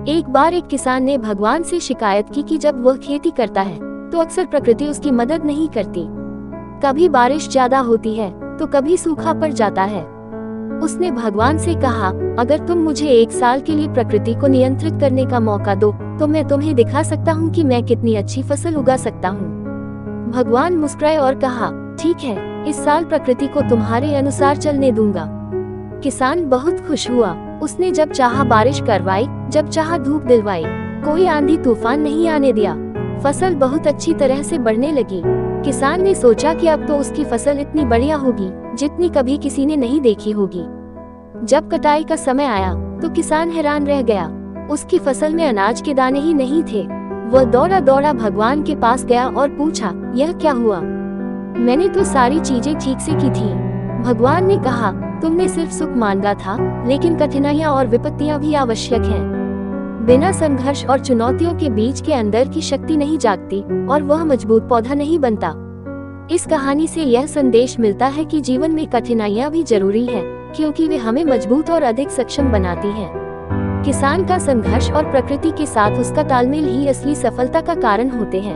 एक बार एक किसान ने भगवान से शिकायत की कि जब वह खेती करता है तो अक्सर प्रकृति उसकी मदद नहीं करती। कभी बारिश ज्यादा होती है तो कभी सूखा पड़ जाता है। उसने भगवान से कहा, अगर तुम मुझे 1 साल के लिए प्रकृति को नियंत्रित करने का मौका दो तो मैं तुम्हें दिखा सकता हूँ कि मैं कितनी अच्छी फसल उगा सकता हूँ। भगवान मुस्कुराए और कहा, ठीक है, इस साल प्रकृति को तुम्हारे अनुसार चलने दूंगा। किसान बहुत खुश हुआ। उसने जब चाहा बारिश करवाई, जब चाहा धूप दिलवाई, कोई आंधी तूफान नहीं आने दिया। फसल बहुत अच्छी तरह से बढ़ने लगी। किसान ने सोचा कि अब तो उसकी फसल इतनी बढ़िया होगी जितनी कभी किसी ने नहीं देखी होगी। जब कटाई का समय आया तो किसान हैरान रह गया। उसकी फसल में अनाज के दाने ही नहीं थे। वह दौड़ा दौड़ा भगवान के पास गया और पूछा, यह क्या हुआ? मैंने तो सारी चीजें ठीक से की थी। भगवान ने कहा, तुमने सिर्फ सुख मांगा था, लेकिन कठिनाइयां और विपत्तियां भी आवश्यक हैं। बिना संघर्ष और चुनौतियों के बीच के अंदर की शक्ति नहीं जागती और वह मजबूत पौधा नहीं बनता। इस कहानी से यह संदेश मिलता है कि जीवन में कठिनाइयां भी जरूरी है, क्योंकि वे हमें मजबूत और अधिक सक्षम बनाती हैं। किसान का संघर्ष और प्रकृति के साथ उसका तालमेल ही असली सफलता का कारण होते हैं।